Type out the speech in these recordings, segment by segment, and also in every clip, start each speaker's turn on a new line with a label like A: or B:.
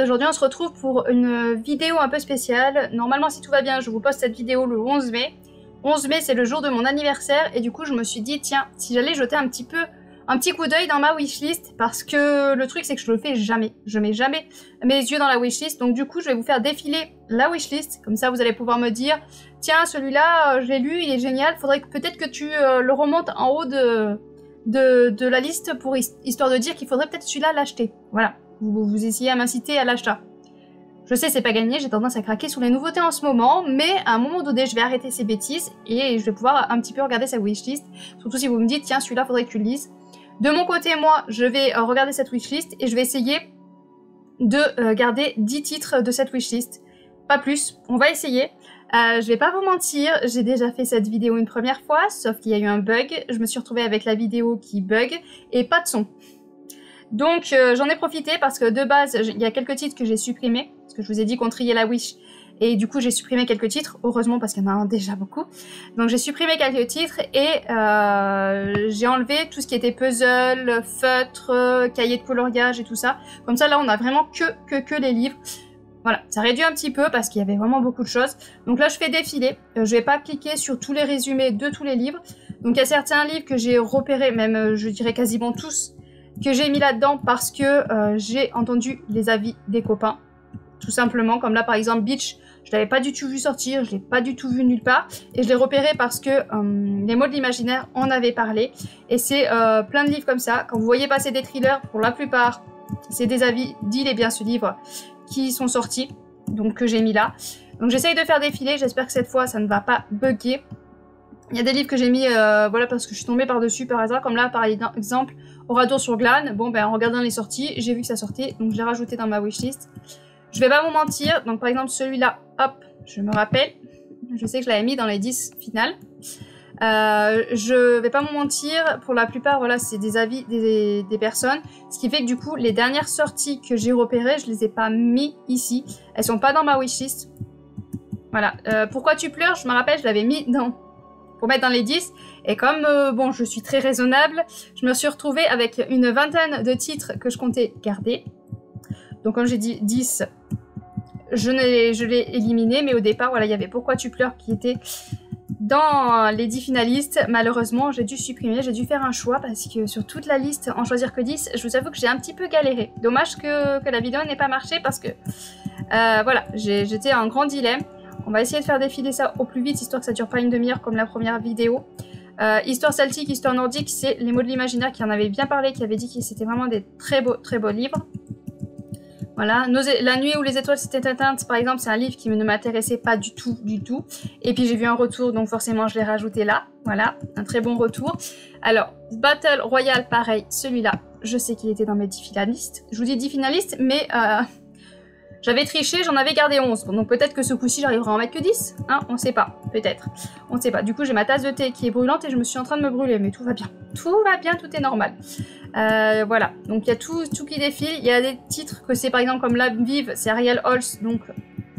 A: Aujourd'hui on se retrouve pour une vidéo un peu spéciale. Normalement si tout va bien je vous poste cette vidéo le 11 mai. 11 mai c'est le jour de mon anniversaire et du coup je me suis dit tiens si j'allais jeter un petit coup d'œil dans ma wishlist parce que le truc c'est que je le fais jamais. Je mets jamais mes yeux dans la wishlist donc du coup je vais vous faire défiler la wishlist. Comme ça vous allez pouvoir me dire tiens celui-là je l'ai lu, il est génial, faudrait peut-être que tu le remontes en haut de la liste pour histoire de dire qu'il faudrait peut-être celui-là l'acheter. Voilà. Vous essayez à m'inciter à l'achat. Je sais, c'est pas gagné, j'ai tendance à craquer sur les nouveautés en ce moment, mais à un moment donné, je vais arrêter ces bêtises et je vais pouvoir un petit peu regarder sa wishlist. Surtout si vous me dites, tiens, celui-là, faudrait que tu le lises. De mon côté, moi, je vais regarder cette wishlist et je vais essayer de garder 10 titres de cette wishlist. Pas plus, on va essayer. Je vais pas vous mentir, j'ai déjà fait cette vidéo une première fois, sauf qu'il y a eu un bug. Je me suis retrouvée avec la vidéo qui bug et pas de son. Donc j'en ai profité parce que de base il y a quelques titres que j'ai supprimés parce que je vous ai dit qu'on triait la wish et du coup j'ai supprimé quelques titres, heureusement parce qu'il y en a déjà beaucoup. Donc j'ai supprimé quelques titres et j'ai enlevé tout ce qui était puzzle, feutre, cahier de coloriage et tout ça. Comme ça là on a vraiment que les livres. Voilà, ça réduit un petit peu parce qu'il y avait vraiment beaucoup de choses. Donc là je fais défiler, je vais pas cliquer sur tous les résumés de tous les livres. Donc il y a certains livres que j'ai repérés, même je dirais quasiment tous, que j'ai mis là-dedans parce que j'ai entendu les avis des copains, tout simplement, comme là par exemple Beach, je l'avais pas du tout vu sortir, je l'ai pas du tout vu nulle part, et je l'ai repéré parce que les mots de l'imaginaire en avaient parlé, et c'est plein de livres comme ça, quand vous voyez passer des thrillers, pour la plupart, c'est des avis d'Il est bien ce livre, qui sont sortis, donc que j'ai mis là. Donc j'essaye de faire défiler, j'espère que cette fois ça ne va pas bugger. Il y a des livres que j'ai mis, voilà, parce que je suis tombée par-dessus par hasard, comme là par exemple, Oradour sur Glane. Bon ben en regardant les sorties, j'ai vu que ça sortait, donc je l'ai rajouté dans ma wishlist. Je vais pas vous mentir, donc par exemple celui-là, hop, je me rappelle, je sais que je l'avais mis dans les 10 finales. Je vais pas vous mentir, pour la plupart, voilà, c'est des avis des personnes, ce qui fait que du coup, les dernières sorties que j'ai repérées, je les ai pas mis ici, elles sont pas dans ma wishlist. Voilà, Pourquoi tu pleures, je me rappelle, je l'avais mis pour mettre dans les 10, et comme bon je suis très raisonnable, je me suis retrouvée avec une vingtaine de titres que je comptais garder. Donc comme j'ai dit 10, je l'ai éliminé, mais au départ voilà il y avait Pourquoi tu pleures qui était dans les 10 finalistes. Malheureusement j'ai dû supprimer, j'ai dû faire un choix parce que sur toute la liste en choisir que 10, je vous avoue que j'ai un petit peu galéré. Dommage que la vidéo n'ait pas marché parce que voilà, j'étais en grand dilemme. On va essayer de faire défiler ça au plus vite, histoire que ça dure pas une demi-heure comme la première vidéo. Histoire celtique, histoire nordique, c'est les mots de l'imaginaire qui en avaient bien parlé, qui avaient dit que c'était vraiment des très beaux livres. Voilà, La nuit où les étoiles s'étaient éteintes, par exemple, c'est un livre qui ne m'intéressait pas du tout. Et puis j'ai vu un retour, donc forcément je l'ai rajouté là. Voilà, un très bon retour. Alors, Battle Royale, pareil, celui-là, je sais qu'il était dans mes 10 finalistes. Je vous dis 10 finalistes, mais j'avais triché, j'en avais gardé 11. Donc peut-être que ce coup-ci, j'arriverai à en mettre que 10. Hein, on sait pas. Peut-être. On sait pas. Du coup, j'ai ma tasse de thé qui est brûlante et je me suis en train de me brûler. Mais tout va bien. Tout va bien, tout est normal. Voilà. Donc il y a tout qui défile. Il y a des titres que c'est par exemple comme L'âme vive, c'est Ariel Holz. Donc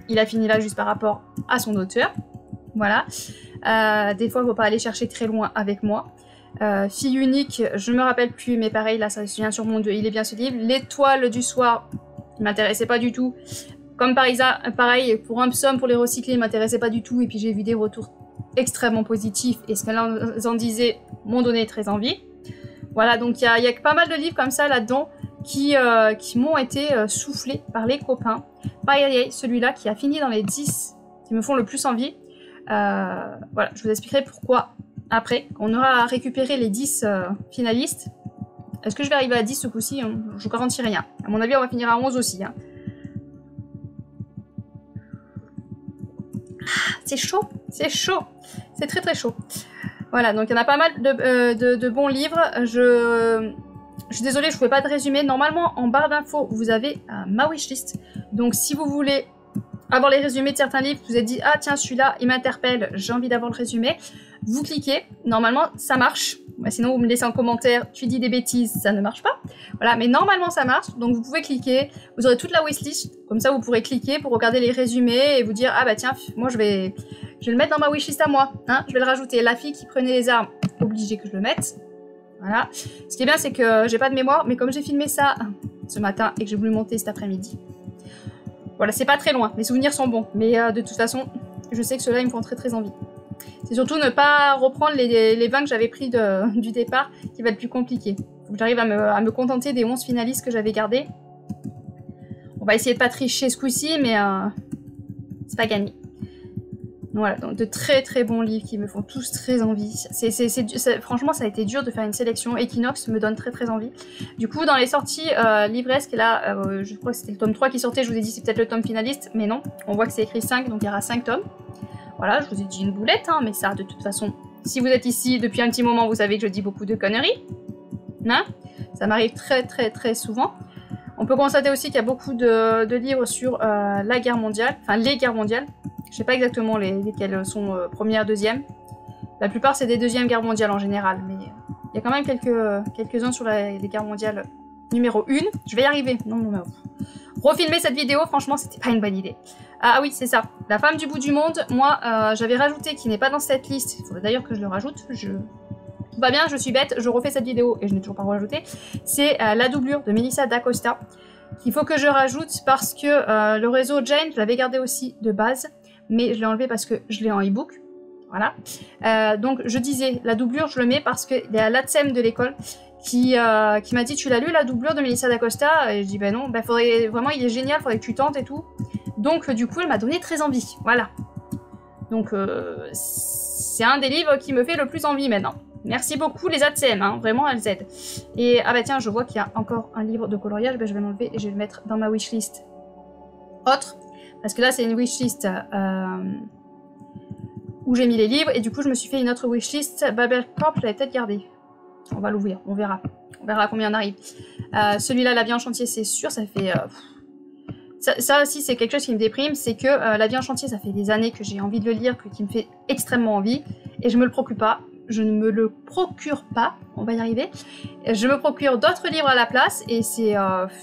A: il a fini là juste par rapport à son auteur. Voilà. Des fois, il ne faut pas aller chercher très loin avec moi. Fille unique, je me rappelle plus. Mais pareil, là, ça vient sur mon 2. Il est bien ce livre. L'étoile du soir. Il m'intéressait pas du tout. Comme pareil, pour un psaume, pour les recycler, il m'intéressait pas du tout. Et puis j'ai vu des retours extrêmement positifs. Et ce qu'elles en disaient m'ont donné très envie. Voilà, donc il y a pas mal de livres comme ça là-dedans qui m'ont été soufflés par les copains. Pareil, celui-là qui a fini dans les 10 qui me font le plus envie. Voilà, je vous expliquerai pourquoi après. On aura récupéré les 10 finalistes. Est-ce que je vais arriver à 10 ce coup-ci? Je vous garantis rien. À mon avis, on va finir à 11 aussi. Hein. C'est chaud, c'est chaud. C'est très chaud. Voilà, donc il y en a pas mal de bons livres. Je suis désolée, je ne fais pas de résumé. Normalement, en barre d'infos, vous avez ma wishlist. Donc si vous voulez avoir les résumés de certains livres, vous vous êtes dit, ah tiens, celui-là, il m'interpelle, j'ai envie d'avoir le résumé. Vous cliquez, normalement, ça marche. Bah, sinon, vous me laissez en commentaire, tu dis des bêtises, ça ne marche pas. Voilà, mais normalement, ça marche. Donc, vous pouvez cliquer. Vous aurez toute la wishlist. Comme ça, vous pourrez cliquer pour regarder les résumés et vous dire, ah bah tiens, moi, je vais le mettre dans ma wishlist à moi. Hein, je vais le rajouter. La fille qui prenait les armes, obligé que je le mette. Voilà. Ce qui est bien, c'est que j'ai pas de mémoire, mais comme j'ai filmé ça ce matin et que j'ai voulu monter cet après-midi, Voilà, c'est pas très loin, les souvenirs sont bons, mais de toute façon, je sais que ceux-là, ils me font très très envie. C'est surtout ne pas reprendre les 20 que j'avais pris du départ, qui va être plus compliqué. Faut que j'arrive à me contenter des 11 finalistes que j'avais gardés. On va essayer de pas tricher ce coup-ci, mais c'est pas gagné. Voilà, donc de très très bons livres qui me font tous très envie. Franchement, ça a été dur de faire une sélection. Equinox me donne très très envie. Du coup, dans les sorties livresques, là, je crois que c'était le tome 3 qui sortait, je vous ai dit c'est peut-être le tome finaliste, mais non, on voit que c'est écrit 5, donc il y aura 5 tomes. Voilà, je vous ai dit une boulette, hein, mais ça, de toute façon, si vous êtes ici depuis un petit moment, vous savez que je dis beaucoup de conneries. Hein, ça m'arrive très très très souvent. On peut constater aussi qu'il y a beaucoup de livres sur la guerre mondiale, enfin les guerres mondiales. Je sais pas exactement lesquelles sont première, deuxième. La plupart c'est des deuxièmes guerres mondiales en général, mais il y a quand même quelques-uns sur les guerres mondiales numéro 1. Je vais y arriver. Non. Refilmer cette vidéo, franchement, c'était pas une bonne idée. Ah oui, c'est ça. La femme du bout du monde, moi, j'avais rajouté qui n'est pas dans cette liste. Il faudrait d'ailleurs que je le rajoute. Tout va bien, je suis bête, je refais cette vidéo et je n'ai toujours pas rajouté. C'est la doublure de Melissa d'Acosta qu'il faut que je rajoute parce que le réseau Jane, je l'avais gardé aussi de base, mais je l'ai enlevé parce que je l'ai en e-book. Voilà. Donc je disais, la doublure, je le mets parce qu'il y a l'ATSEM de l'école qui m'a dit tu l'as lu la doublure de Melissa d'Acosta? Et je dis ben non, ben faudrait vraiment, il est génial, faudrait que tu tentes et tout. Donc du coup elle m'a donné très envie, voilà. Donc c'est un des livres qui me fait le plus envie maintenant. Merci beaucoup les ATSEM, hein, vraiment elles aident. Et ah bah tiens, je vois qu'il y a encore un livre de coloriage, ben, je vais l'enlever et je vais le mettre dans ma wishlist autre. Parce que là c'est une wishlist où j'ai mis les livres et du coup je me suis fait une autre wishlist. Babel Corp, je l'avais peut-être gardé. On va l'ouvrir, on verra. On verra combien on arrive. Celui-là, La vie en chantier, c'est sûr, ça fait... Ça aussi, c'est quelque chose qui me déprime, c'est que La vie en chantier, ça fait des années que j'ai envie de le lire, qui me fait extrêmement envie, et je me le procure pas. Je ne me le procure pas, on va y arriver. Je me procure d'autres livres à la place, et c'est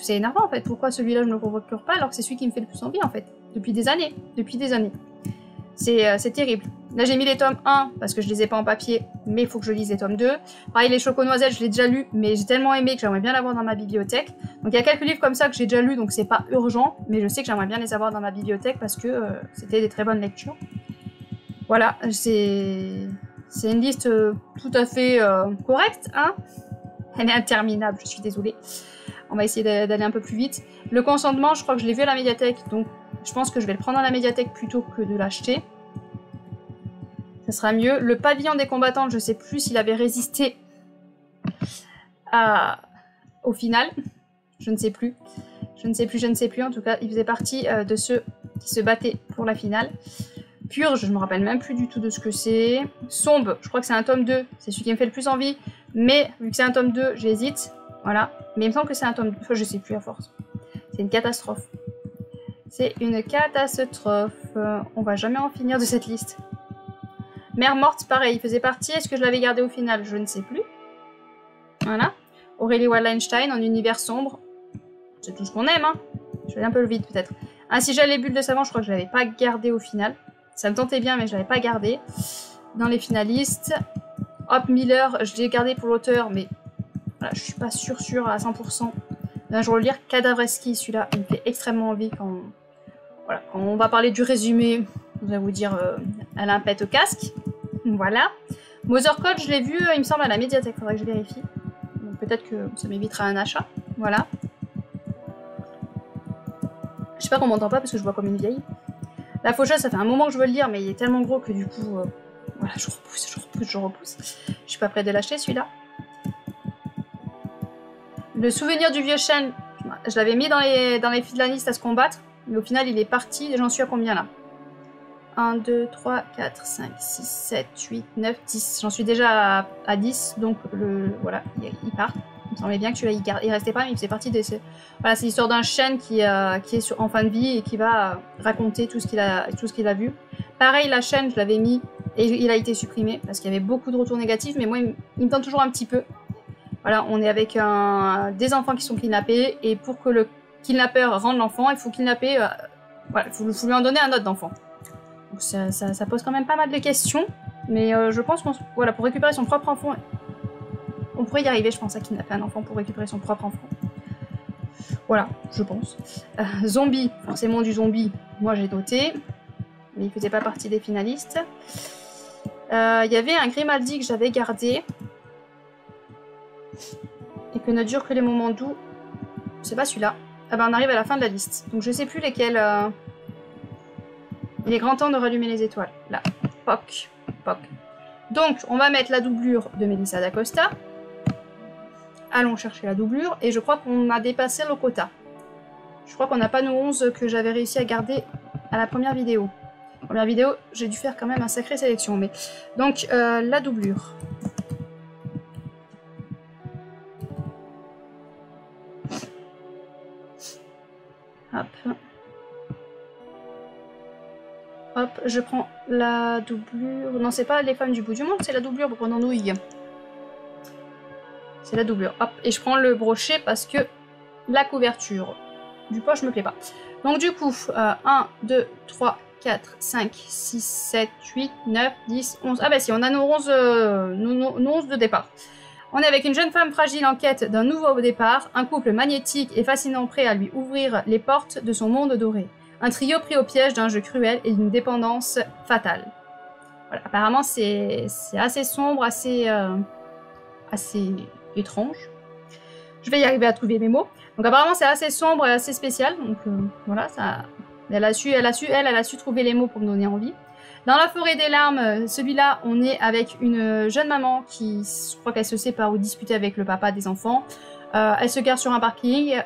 A: énervant en fait. Pourquoi celui-là, je ne me le procure pas, alors que c'est celui qui me fait le plus envie en fait. Depuis des années. C'est terrible. Là, j'ai mis les tomes 1 parce que je les ai pas en papier, mais il faut que je lise les tomes 2. Pareil, les Choco-Noisettes, je l'ai déjà lu, mais j'ai tellement aimé que j'aimerais bien l'avoir dans ma bibliothèque. Donc, il y a quelques livres comme ça que j'ai déjà lus, donc c'est pas urgent, mais je sais que j'aimerais bien les avoir dans ma bibliothèque parce que c'était des très bonnes lectures. Voilà, c'est une liste tout à fait correcte, hein. Elle est interminable, je suis désolée. On va essayer d'aller un peu plus vite. Le consentement, je crois que je l'ai vu à la médiathèque, donc je pense que je vais le prendre à la médiathèque plutôt que de l'acheter. Ça sera mieux. Le pavillon des combattantes, je sais plus s'il avait résisté au final. Je ne sais plus. Je ne sais plus. En tout cas, il faisait partie de ceux qui se battaient pour la finale. Purge, je me rappelle même plus du tout de ce que c'est. Sombre, je crois que c'est un tome 2. C'est celui qui me fait le plus envie. Mais vu que c'est un tome 2, j'hésite. Voilà. Mais il me semble que c'est un tome 2. Enfin, je sais plus à force. C'est une catastrophe. C'est une catastrophe. On va jamais en finir de cette liste. Mère morte, pareil, il faisait partie. Est-ce que je l'avais gardé au final? Je ne sais plus. Voilà. Aurélie Wallenstein en univers sombre. C'est tout ce qu'on aime, hein. Je vais aller un peu vite peut-être. Ainsi j'ai les bulles de savon, je crois que je l'avais pas gardé au final. Ça me tentait bien, mais je l'avais pas gardé. Dans les finalistes. Hop, Miller, je l'ai gardé pour l'auteur, mais voilà, je suis pas sûre à 100%. Là, je vais relire Cadavreski, celui-là, il me fait extrêmement envie quand... Voilà, quand on va parler du résumé, je vais vous dire, elle a un pet au casque. Voilà. Mother Code, je l'ai vu, il me semble, à la médiathèque, faudrait que je vérifie. Peut-être que ça m'évitera un achat. Voilà. J'espère qu'on m'entend pas parce que je vois comme une vieille. La faucheuse, ça fait un moment que je veux le lire, mais il est tellement gros que du coup... voilà, je repousse. Je suis pas prête de l'acheter, celui-là. Le souvenir du vieux chêne, je l'avais mis dans les finalistes à se combattre, mais au final, il est parti. J'en suis à combien, là? 1, 2, 3, 4, 5, 6, 7, 8, 9, 10. J'en suis déjà à 10, donc voilà, il part. Il me semblait bien que celui-là, il restait pas, mais il faisait partie de ces... Voilà, c'est l'histoire d'un chêne qui est en fin de vie et qui va raconter tout ce qu'il a vu. Pareil, la chaîne, je l'avais mis et il a été supprimé parce qu'il y avait beaucoup de retours négatifs, mais moi, il me tente toujours un petit peu. Voilà, on est avec des enfants qui sont kidnappés et pour que le kidnappeur rende l'enfant, il faut kidnapper... voilà, il faut lui en donner un autre d'enfant. Donc ça pose quand même pas mal de questions, mais je pense qu'on... Voilà, pour récupérer son propre enfant... On pourrait y arriver, je pense, à kidnapper un enfant pour récupérer son propre enfant. Voilà, je pense. Zombie, forcément du zombie, moi j'ai noté. Mais il faisait pas partie des finalistes. Il y avait un Grimaldi que j'avais gardé. Et que ne dure que les moments doux. C'est pas celui-là. Ah ben on arrive à la fin de la liste. Donc je sais plus lesquels... Il est grand temps de rallumer les étoiles. Là. Poc. Poc. Donc on va mettre la doublure de Melissa d'Acosta. Allons chercher la doublure. Et je crois qu'on a dépassé le quota. Je crois qu'on n'a pas nos 11 que j'avais réussi à garder à la première vidéo. Première vidéo, j'ai dû faire quand même un sacré sélection. Mais... Donc la doublure. Hop. Hop, je prends la doublure. Non, c'est pas les femmes du bout du monde, c'est la doublure pour Grenouille. C'est la doublure. Hop, et je prends le brochet parce que la couverture du poche me plaît pas. Donc du coup, 1, 2, 3, 4, 5, 6, 7, 8, 9, 10, 11. Ah bah si, on a nos 11, nos 11 de départ. On est avec une jeune femme fragile en quête d'un nouveau départ, un couple magnétique et fascinant prêt à lui ouvrir les portes de son monde doré. Un trio pris au piège d'un jeu cruel et d'une dépendance fatale. Voilà, apparemment c'est assez sombre, assez étrange. Je vais y arriver à trouver mes mots. Donc apparemment c'est assez sombre et assez spécial. Donc voilà, ça, elle a su trouver les mots pour me donner envie. Dans la forêt des larmes, celui-là, on est avec une jeune maman qui, je crois qu'elle se sépare ou dispute avec le papa des enfants. Elle se gare sur un parking.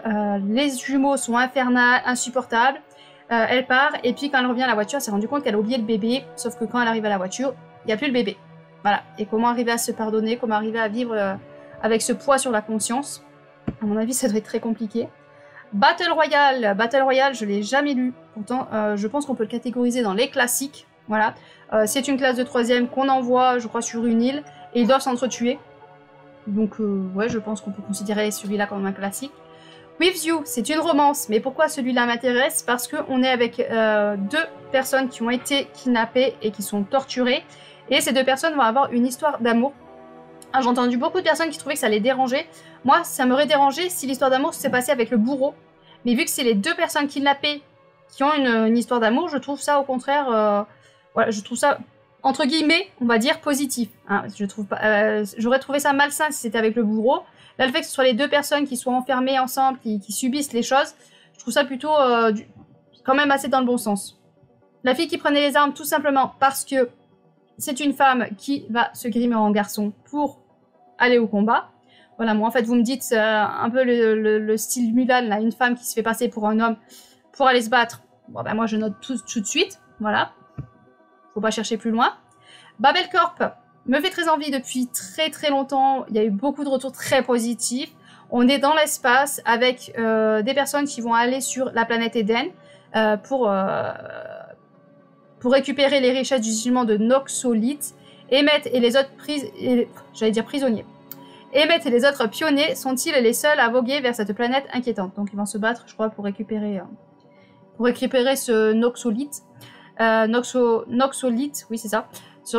A: Les jumeaux sont infernales, insupportables. Elle part et puis quand elle revient à la voiture, elle s'est rendue compte qu'elle a oublié le bébé. Sauf que quand elle arrive à la voiture, il n'y a plus le bébé. Voilà. Et comment arriver à se pardonner, comment arriver à vivre avec ce poids sur la conscience. À mon avis, ça doit être très compliqué. Battle Royale. Battle Royale, je ne l'ai jamais lu. Pourtant, je pense qu'on peut le catégoriser dans les classiques. Voilà. C'est une classe de 3e qu'on envoie, je crois, sur une île. Et ils doivent s'entretuer. Donc, ouais, je pense qu'on peut considérer celui-là comme un classique. With You, c'est une romance. Mais pourquoi celui-là m'intéresse? Parce qu'on est avec 2 personnes qui ont été kidnappées et qui sont torturées. Et ces 2 personnes vont avoir une histoire d'amour. Ah, j'ai entendu beaucoup de personnes qui trouvaient que ça les dérangeait. Moi, ça m'aurait dérangé si l'histoire d'amour s'est passée avec le bourreau. Mais vu que c'est les 2 personnes kidnappées qui ont une histoire d'amour, je trouve ça au contraire... voilà, je trouve ça, entre guillemets, on va dire positif. Hein. J'aurais trouvé ça malsain si c'était avec le bourreau. Là, le fait que ce soit les 2 personnes qui soient enfermées ensemble, qui subissent les choses, je trouve ça plutôt quand même assez dans le bon sens. La fille qui prenait les armes tout simplement parce que c'est une femme qui va se grimer en garçon pour aller au combat. Voilà, moi en fait vous me dites un peu le style Mulan, là, une femme qui se fait passer pour un homme pour aller se battre. Bon ben moi je note tout de suite, voilà. Faut pas chercher plus loin. Babel Corp me fait très envie depuis très longtemps. Il y a eu beaucoup de retours très positifs. On est dans l'espace avec des personnes qui vont aller sur la planète Eden pour récupérer les richesses du gisement de Noxolite. Emmett et les autres prisonniers. Emmett et les autres pionniers sont-ils les seuls à voguer vers cette planète inquiétante? Donc ils vont se battre, je crois, pour récupérer ce Noxolite. Noxolite, oui c'est ça.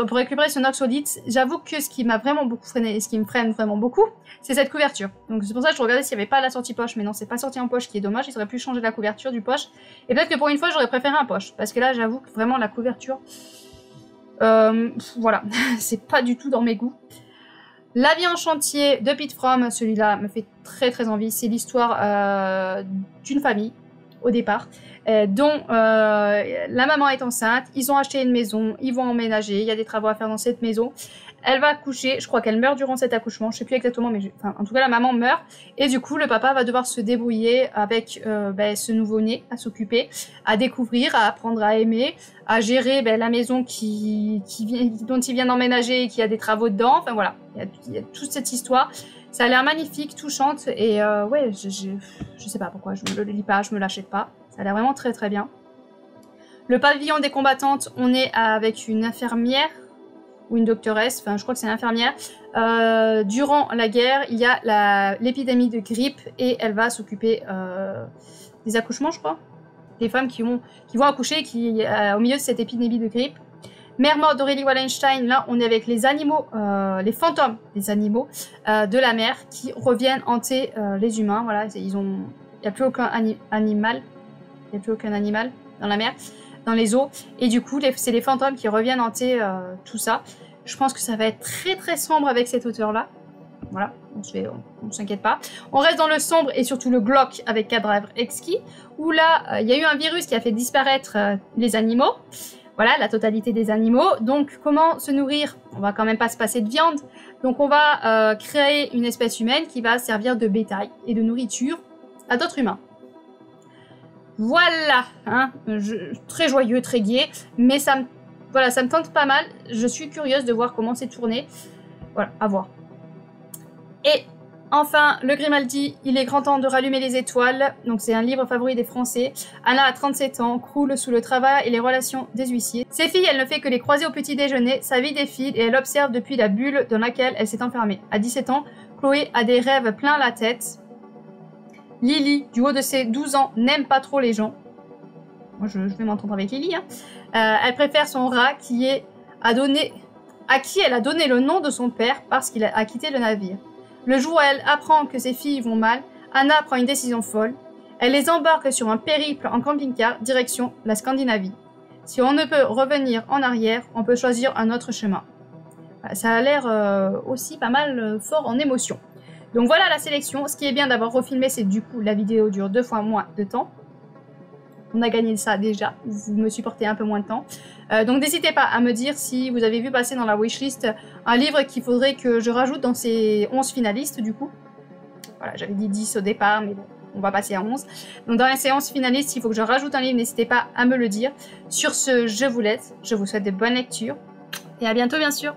A: Pour récupérer ce Noxolite, j'avoue que ce qui m'a vraiment beaucoup freiné et ce qui me freine vraiment beaucoup, c'est cette couverture. Donc c'est pour ça que je regardais s'il n'y avait pas la sortie poche, mais non, c'est pas sorti en poche, qui est dommage. Ils auraient pu changer la couverture du poche. Et peut-être que pour une fois, j'aurais préféré un poche, parce que là, j'avoue que vraiment la couverture, voilà, c'est pas du tout dans mes goûts. La vie en chantier de Pete From, celui-là me fait très envie. C'est l'histoire d'une famille au départ. Dont la maman est enceinte, ils ont acheté une maison, ils vont emménager, il y a des travaux à faire dans cette maison. Elle va accoucher, je crois qu'elle meurt durant cet accouchement, je sais plus exactement, mais en tout cas la maman meurt. Et du coup le papa va devoir se débrouiller avec ce nouveau-né, à s'occuper, à découvrir, à apprendre à aimer, à gérer la maison dont il vient d'emménager et qui a des travaux dedans. Enfin voilà, il y a toute cette histoire. Ça a l'air magnifique, touchante et ouais, je sais pas pourquoi je me le lis pas, je me l'achète pas. Ça a l'air vraiment très bien. Le pavillon des combattantes, on est avec une infirmière ou une doctoresse, enfin je crois que c'est une infirmière. Durant la guerre, il y a l'épidémie de grippe et elle va s'occuper des accouchements, je crois. Des femmes qui vont accoucher au milieu de cette épidémie de grippe. Mère morte d'Aurélie Wallenstein, là on est avec les animaux, les fantômes des animaux de la mer qui reviennent hanter les humains. Voilà, ils ont Il n'y a plus aucun animal. Il n'y a plus aucun animal dans la mer, dans les eaux. Et du coup, c'est les fantômes qui reviennent hanter tout ça. Je pense que ça va être très très sombre avec cette hauteur-là. Voilà, on ne s'inquiète pas. On reste dans le sombre et surtout le glauque avec Cadavre Exquis, où là, il y a eu un virus qui a fait disparaître les animaux. Voilà, la totalité des animaux. Donc, comment se nourrir? On va quand même pas se passer de viande. Donc, on va créer une espèce humaine qui va servir de bétail et de nourriture à d'autres humains. Voilà, hein, très joyeux, très gai, mais ça me tente pas mal. Je suis curieuse de voir comment c'est tourné. Voilà, à voir. Et enfin, le Grimaldi, il est grand temps de rallumer les étoiles. Donc c'est un livre favori des Français. Anna a 37 ans, croule sous le travail et les relations des huissiers. Ses filles, elle ne fait que les croiser au petit déjeuner. Sa vie défile et elle observe depuis la bulle dans laquelle elle s'est enfermée. À 17 ans, Chloé a des rêves plein la tête. Lily, du haut de ses 12 ans, n'aime pas trop les gens. Moi, je vais m'entendre avec Lily. Hein. Elle préfère son rat à qui elle a donné le nom de son père parce qu'il a quitté le navire. Le jour où elle apprend que ses filles vont mal, Anna prend une décision folle. Elle les embarque sur un périple en camping-car, direction la Scandinavie. Si on ne peut revenir en arrière, on peut choisir un autre chemin. Ça a l'air aussi pas mal fort en émotion. Donc voilà la sélection. Ce qui est bien d'avoir refilmé, c'est du coup la vidéo dure 2 fois moins de temps. On a gagné ça déjà. Vous me supportez un peu moins de temps. Donc n'hésitez pas à me dire si vous avez vu passer dans la wishlist un livre qu'il faudrait que je rajoute dans ces 11 finalistes du coup. Voilà, j'avais dit 10 au départ, mais bon, on va passer à 11. Donc dans les séances finalistes, il faut que je rajoute un livre. N'hésitez pas à me le dire. Sur ce, je vous laisse. Je vous souhaite de bonnes lectures. Et à bientôt bien sûr.